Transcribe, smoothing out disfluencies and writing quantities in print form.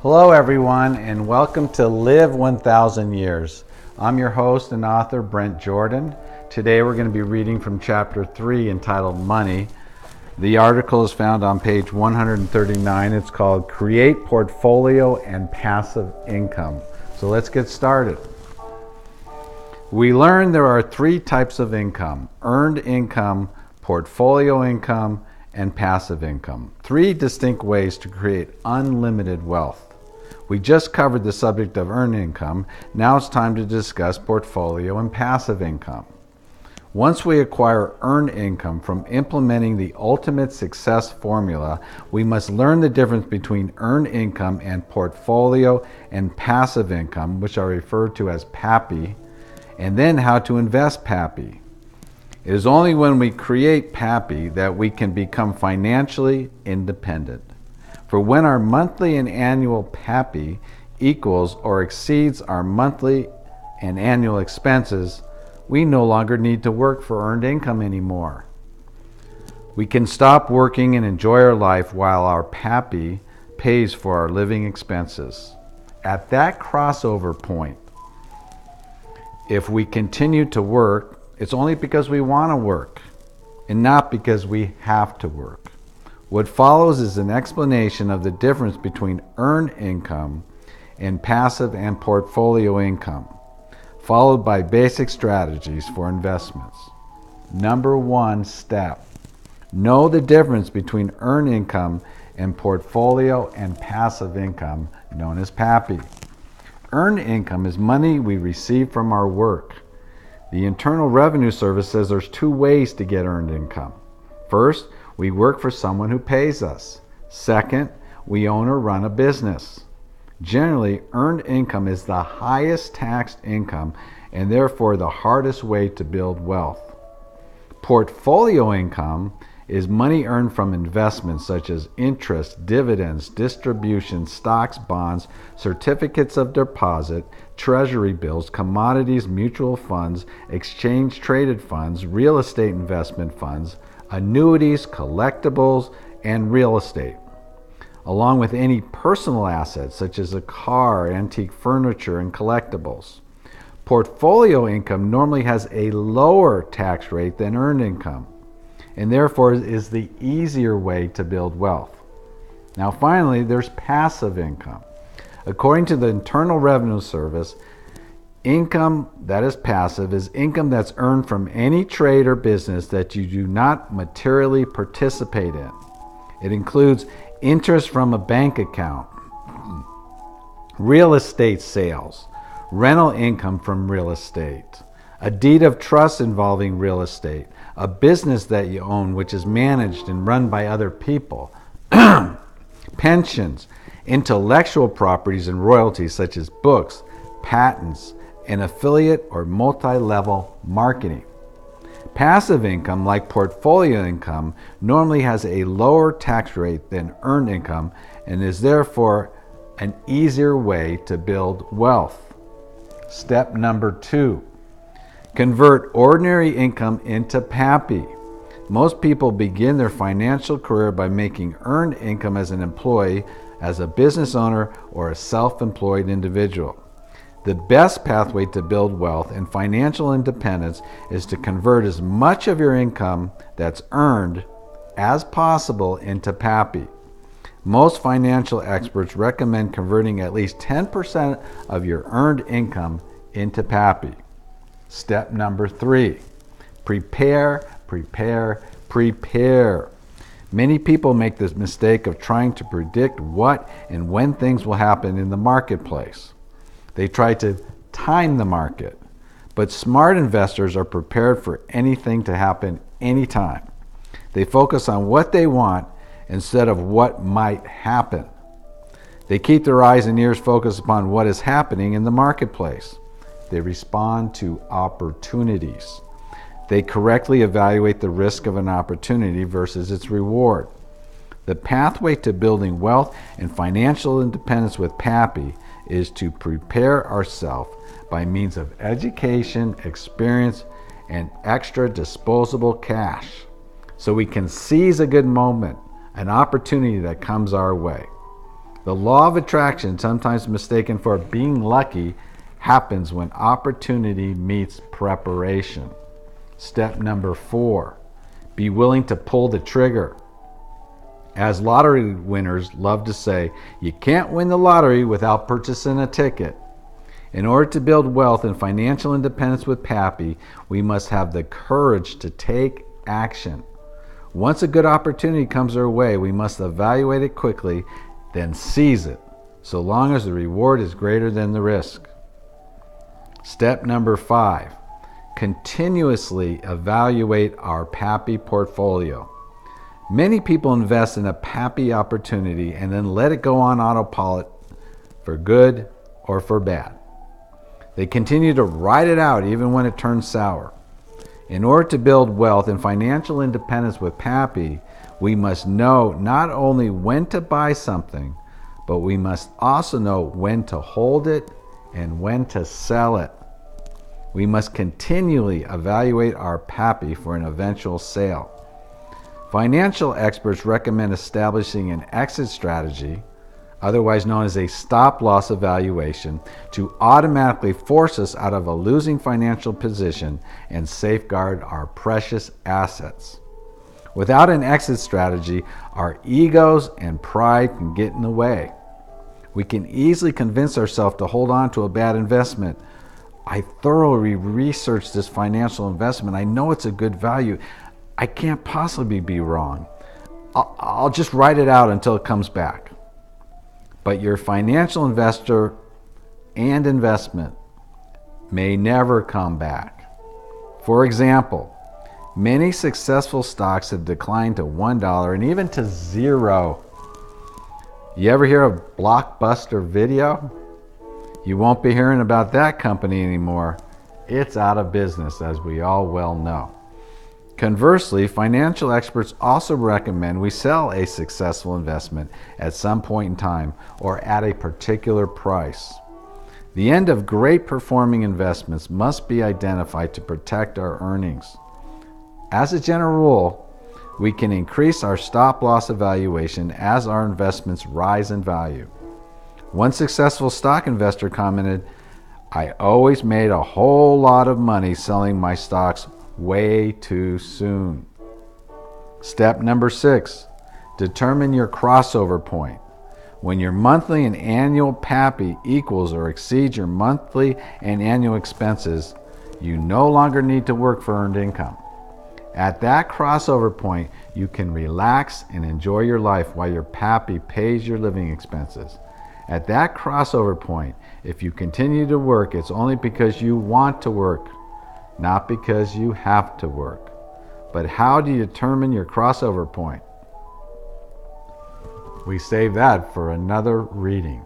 Hello everyone, and welcome to Live 1000 Years. I'm your host and author, Brent Jordan. Today we're going to be reading from chapter 3 entitled Money. The article is found on page 139. It's called Create Portfolio and Passive Income. So let's get started. We learned there are three types of income: earned income, portfolio income, and passive income. Three distinct ways to create unlimited wealth. We just covered the subject of earned income. Now it's time to discuss portfolio and passive income. Once we acquire earned income from implementing the ultimate success formula, we must learn the difference between earned income and portfolio and passive income, which are referred to as PAPI, and then how to invest PAPI. It is only when we create PAPI that we can become financially independent. For when our monthly and annual PAPI equals or exceeds our monthly and annual expenses, we no longer need to work for earned income anymore. We can stop working and enjoy our life while our PAPI pays for our living expenses. At that crossover point, if we continue to work, it's only because we want to work and not because we have to work. What follows is an explanation of the difference between earned income and passive and portfolio income, followed by basic strategies for investments. Number one step: know the difference between earned income and portfolio and passive income, known as PAPI. Earned income is money we receive from our work. The Internal Revenue Service says there's two ways to get earned income. First, we work for someone who pays us. Second, we own or run a business. Generally, earned income is the highest taxed income and therefore the hardest way to build wealth. Portfolio income is money earned from investments such as interest, dividends, distributions, stocks, bonds, certificates of deposit, treasury bills, commodities, mutual funds, exchange traded funds, real estate investment funds, annuities, collectibles, and real estate, along with any personal assets such as a car, antique furniture, and collectibles. Portfolio income normally has a lower tax rate than earned income, and therefore is the easier way to build wealth. Now finally, there's passive income. According to the Internal Revenue Service, income that is passive is income that's earned from any trade or business that you do not materially participate in. It includes interest from a bank account, real estate sales, rental income from real estate, a deed of trust involving real estate, a business that you own which is managed and run by other people, pensions, intellectual properties and royalties such as books, patents, and affiliate or multi-level marketing. Passive income, like portfolio income, normally has a lower tax rate than earned income and is therefore an easier way to build wealth. Step number 2. Convert ordinary income into PAPI. Most people begin their financial career by making earned income as an employee, as a business owner, or a self-employed individual. The best pathway to build wealth and financial independence is to convert as much of your income that's earned as possible into PAPI. Most financial experts recommend converting at least 10% of your earned income into PAPI. Step number 3, prepare. Many people make this mistake of trying to predict what and when things will happen in the marketplace. They try to time the market, but smart investors are prepared for anything to happen anytime. They focus on what they want instead of what might happen. They keep their eyes and ears focused upon what is happening in the marketplace. They respond to opportunities. They correctly evaluate the risk of an opportunity versus its reward. The pathway to building wealth and financial independence with PAPI is to prepare ourselves by means of education, experience, and extra disposable cash so we can seize a good moment, an opportunity that comes our way. The law of attraction, sometimes mistaken for being lucky, happens when opportunity meets preparation. Step number 4, be willing to pull the trigger. As lottery winners love to say, you can't win the lottery without purchasing a ticket. In order to build wealth and financial independence with Pappy, we must have the courage to take action. Once a good opportunity comes our way, we must evaluate it quickly, then seize it, so long as the reward is greater than the risk. Step number 5, continuously evaluate our Pappy portfolio. Many people invest in a Pappy opportunity and then let it go on autopilot for good or for bad. They continue to ride it out even when it turns sour. In order to build wealth and financial independence with Pappy, we must know not only when to buy something, but we must also know when to hold it and when to sell it. We must continually evaluate our Pappy for an eventual sale. Financial experts recommend establishing an exit strategy, otherwise known as a stop-loss evaluation, to automatically force us out of a losing financial position and safeguard our precious assets. Without an exit strategy, our egos and pride can get in the way. We can easily convince ourselves to hold on to a bad investment. I thoroughly researched this financial investment. I know it's a good value. I can't possibly be wrong. I'll just write it out until it comes back. But your financial investor and investment may never come back. For example, many successful stocks have declined to $1 and even to $0. You ever hear of Blockbuster Video? You won't be hearing about that company anymore. It's out of business, as we all well know. Conversely, financial experts also recommend we sell a successful investment at some point in time or at a particular price. The end of great performing investments must be identified to protect our earnings. As a general rule, we can increase our stop-loss evaluation as our investments rise in value. One successful stock investor commented, "I always made a whole lot of money selling my stocks way too soon." Step number 6, determine your crossover point. When your monthly and annual Pappy equals or exceeds your monthly and annual expenses, you no longer need to work for earned income. At that crossover point, you can relax and enjoy your life while your Pappy pays your living expenses. At that crossover point, if you continue to work, it's only because you want to work, not because you have to work. But how do you determine your crossover point? We save that for another reading.